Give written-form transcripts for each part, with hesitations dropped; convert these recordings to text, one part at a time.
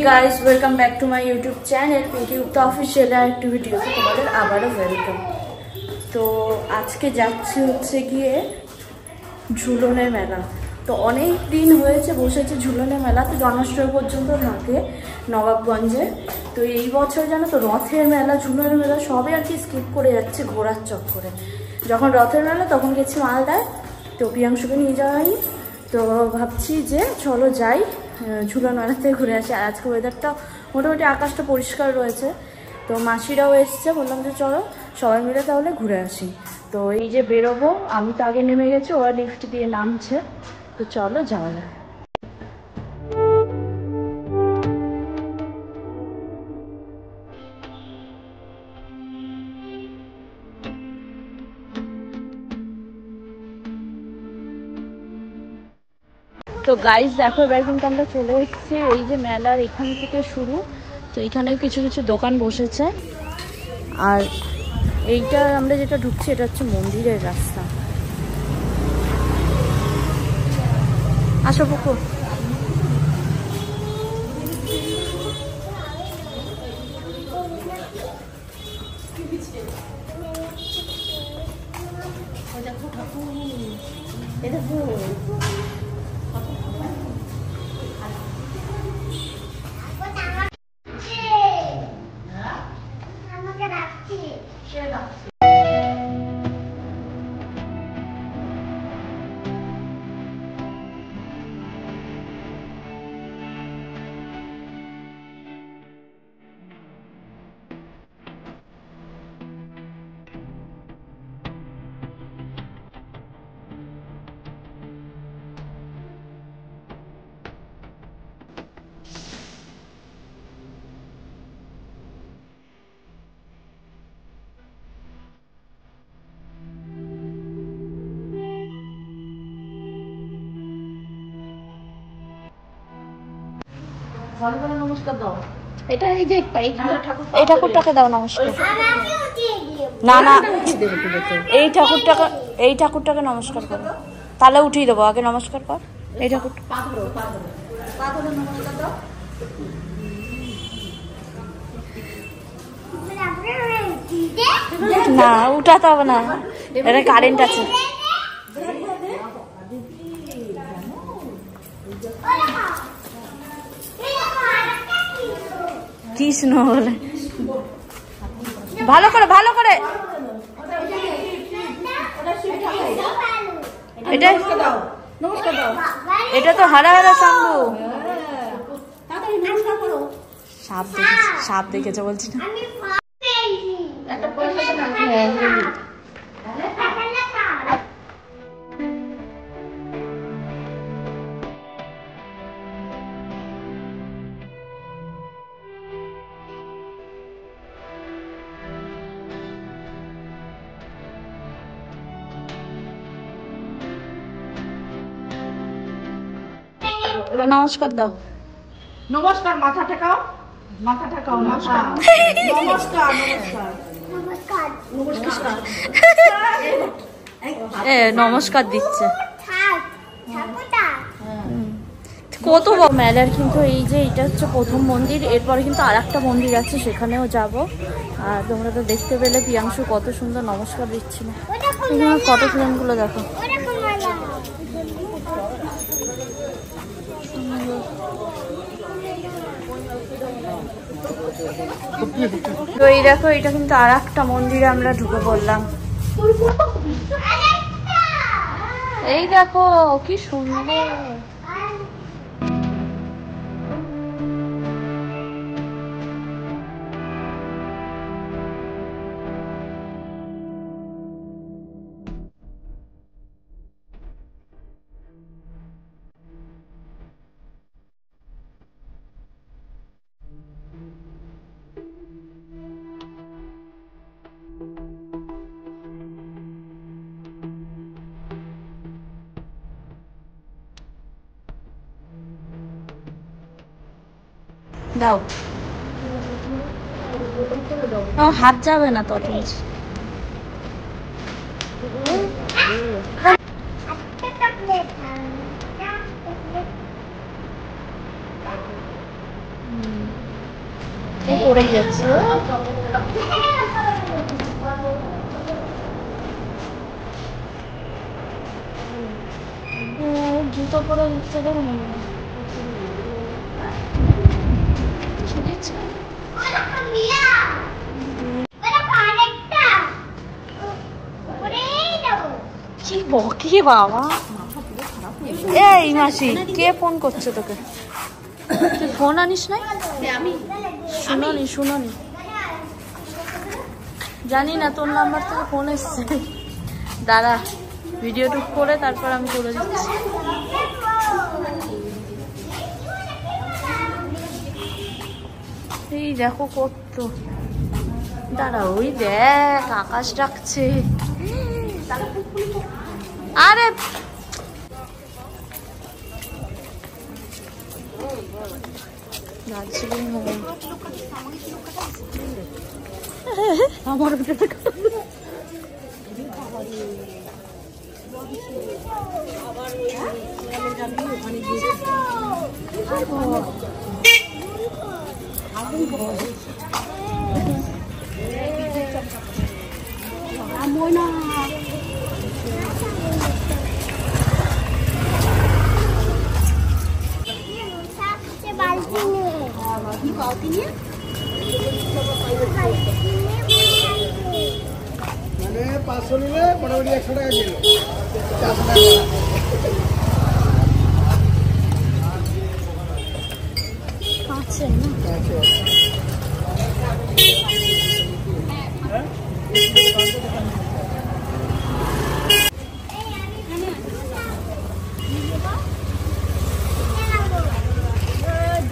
Guys, welcome back to my YouTube channel PT উক্তা official অ্যাক্টিভিটিতে তোমাদের আবারও ওয়েলকাম। তো আজকে যাচ্ছি হচ্ছে গিয়ে ঝুলনের মেলা। তো অনেক দিন হয়েছে বসেছে ঝুলনের মেলা, তো জন্মাষ্টমী পর্যন্ত থাকে নবাবগঞ্জে। তো এই বছর জানো তো রথের মেলা ঝুলনের মেলা সবই আর কি স্কিপ করে যাচ্ছে ঘোরার চক্করে। যখন রথের মেলা তখন গেছি মালদায়, তো প্রিয়াংশুকে নিয়ে যাওয়া হয়নি। তো ভাবছি যে চলো যাই ঝুলন মেলা থেকে ঘুরে আসি। আর আজকে ওয়েদারটা মোটামুটি আকাশটা পরিষ্কার রয়েছে, তো মাসিরাও এসছে, বললাম যে চলো সবাই মিলে তাহলে ঘুরে আসি। তো এই যে বেরোবো, আমি তো আগে নেমে গেছি, ওরা লিফট দিয়ে নামছে, তো চলো যাওয়া যাক। তো গাইস দেখো, এবার কিন্তু আমরা চলে এসেছি এই যে মেলার এখান থেকে শুরু। তো এখানে কিছু কিছু দোকান বসেছে, আর এইটা আমরা যেটা ঢুকছি এটা হচ্ছে মন্দিরের রাস্তা। আসো পুকুর। নমস্কার দাও। এটা এই যে এই ঠাকুরটাকে দাও নমস্কার। না না, এই ঠাকুরটাকে নমস্কার করো, তাহলে উঠিয়ে দেবো। আগে নমস্কার কর এই ঠাকুরটা। না উঠাতে হবে না, এটা কারেন্ট আছে। কৃষ্ণ বলে ভালো করে ভালো করে। এটা তো হারা হারা শম্ভু। সাপ দেখেছে বলছি না। নমস্কার দাও। নমস্কার, মাথা ঠেকাও, মাথা ঠেকাও, নমস্কার নমস্কার নমস্কার নমস্কার। নমস্কার দিচ্ছে কত মেলার। কিন্তু এই যে এটা হচ্ছে প্রথম মন্দির, এরপরে কিন্তু আর একটা মন্দির আছে, সেখানেও যাব। আর তোমরা তো দেখতে পেলে প্রিয়াংশু কত সুন্দর নমস্কার দিচ্ছিল। ফটো ফ্রেমগুলো দেখো। তো এই দেখো, এটা কিন্তু আর একটা মন্দিরে আমরা ঢুকে পড়লাম। এই দেখো কি সুন্দর। দাও, হাত যাবে না তো। পড়েই যাচ্ছে। জুতো পরে দিচ্ছে দেখুন। কি বকি বাবা। এই মাসি কে ফোন করছে তোকে? তুই ফোন আনিস নাই? শুনোনি জানি না, তোর নাম্বার থেকে ফোন এসছে। দাঁড়া ভিডিও টুক করে তারপর আমি করে দিচ্ছি। এই দেখো কত, দাঁড়া ওই দেখ আকাশ ডাকছে। আরে দার্জিলিং আমার মানে 500 নিলে মোটামুটি 100 টাকা কিলো। আছে না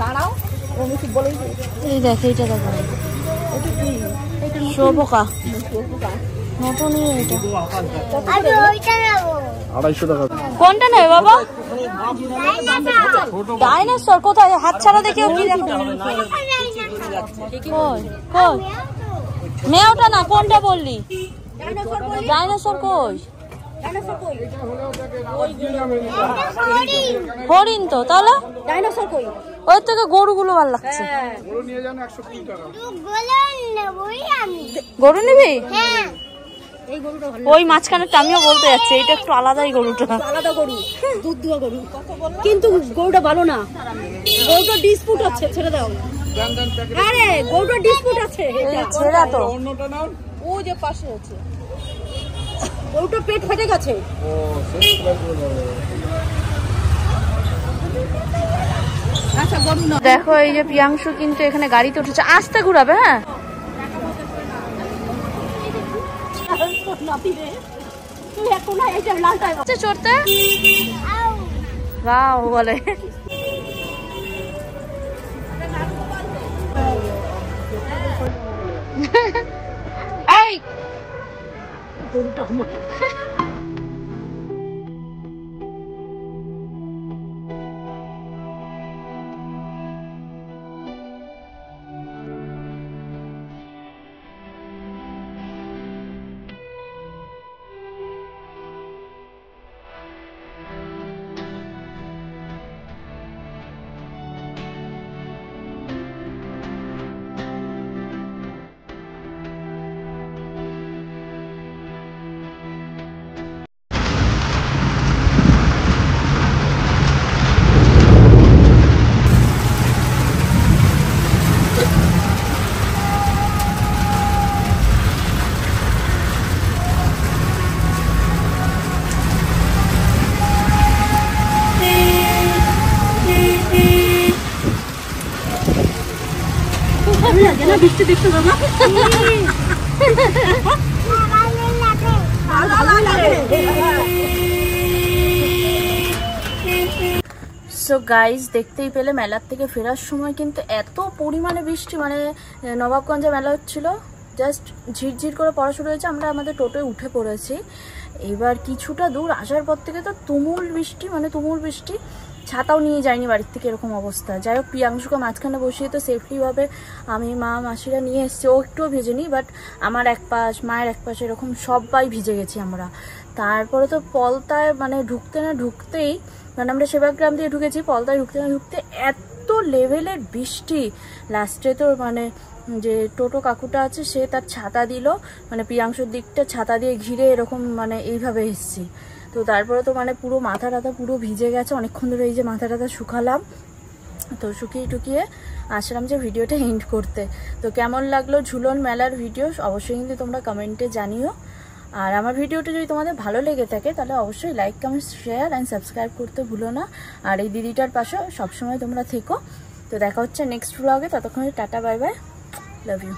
দাঁড়াও, এই দেখ এইটা দেখো, শুয়োপোকা নতুনই এটা। 250 টাকা। কোনটা নেবে বাবা? ডাইনোসর কোথায়? হাত ছাড়া দেখেও কি কই কই মেয়েটা না, কোনটা বললি? ডাইনোসর কই? হরিণ তো, তাহলে ডাইনোসর কই? ওই থেকে গরুগুলো ভালো লাগছে। গরু নিয়ে যান 120 টাকা। গরু নিবি? এই গরুটা ভালো, ওই মাঝখানেরটা আমিও বলতে যাচ্ছি, এটা একটু আলাদাই গরুটা। আলাদা গরু, দুধ দেওয়া গরু, কিন্তু গরুটা ভালো না। গরুটা ডিসপুট আছে, ছেড়ে দাও। আরে গরুটা ডিসপুট আছে, ছেড়া তো অন্যটা নাও। ও যে পাশে আছে, গরুটা পেট ফেটে গেছে। ও সেই প্রাইস বলে। আচ্ছা গরু না। দেখো এই যে প্রিয়াংশু কিন্তু এখানে গাড়িতে উঠেছে, আস্তে ঘুরাবে। হ্যাঁ চড়তে বাহ বলে। এই বৃষ্টি দেখতে পাবো। সো গাইজ দেখতেই পেলে মেলার থেকে ফেরার সময় কিন্তু এত পরিমাণে বৃষ্টি, মানে নবাবগঞ্জে মেলা হচ্ছিল, জাস্ট ঝিরঝির করে পড়া শুরু হয়েছে। আমরা আমাদের টোটোয় উঠে পড়েছি। এবার কিছুটা দূর আসার পর থেকে তো তুমুল বৃষ্টি, মানে তুমুল বৃষ্টি, ছাতাও নিয়ে যায়নি বাড়ির থেকে, এরকম অবস্থা। যাই হোক প্রিয়াংশুকে মাঝখানে বসিয়ে তো সেফলিভাবে আমি মা মাসিরা নিয়ে এসেছি। ও একটুও ভিজেনি, বাট আমার এক পাশ মায়ের এক পাশ এরকম সবাই ভিজে গেছি আমরা। তারপরে তো পলতায় মানে ঢুকতেই, মানে আমরা সেবাগ্রাম দিয়ে ঢুকেছি, পলতায় ঢুকতে এত এত লেভেলের বৃষ্টি। লাস্টে তো মানে যে টোটো কাকুটা আছে সে তার ছাতা দিল, মানে প্রিয়াংশুর দিকটা ছাতা দিয়ে ঘিরে এরকম মানে এইভাবে এসেছি। তো তারপরে তো মানে পুরো মাথা টাথা পুরো ভিজে গেছে, অনেকক্ষণ ধরে এই যে মাথা টাথা শুকালাম। তো শুকিয়ে টুকিয়ে আসলাম যে ভিডিওটা এন্ড করতে। তো কেমন লাগলো ঝুলন মেলার ভিডিও অবশ্যই কিন্তু তোমরা কমেন্টে জানিও। আর আমার ভিডিওটা যদি তোমাদের ভালো লেগে থাকে তাহলে অবশ্যই like, comment, share and subscribe করতে ভুলো না। আর এই দিদিটার পাশে সবসময় তোমরা থেকো। তো দেখা হচ্ছে নেক্সট ব্লগে, ততক্ষণে tata, bye bye, love you.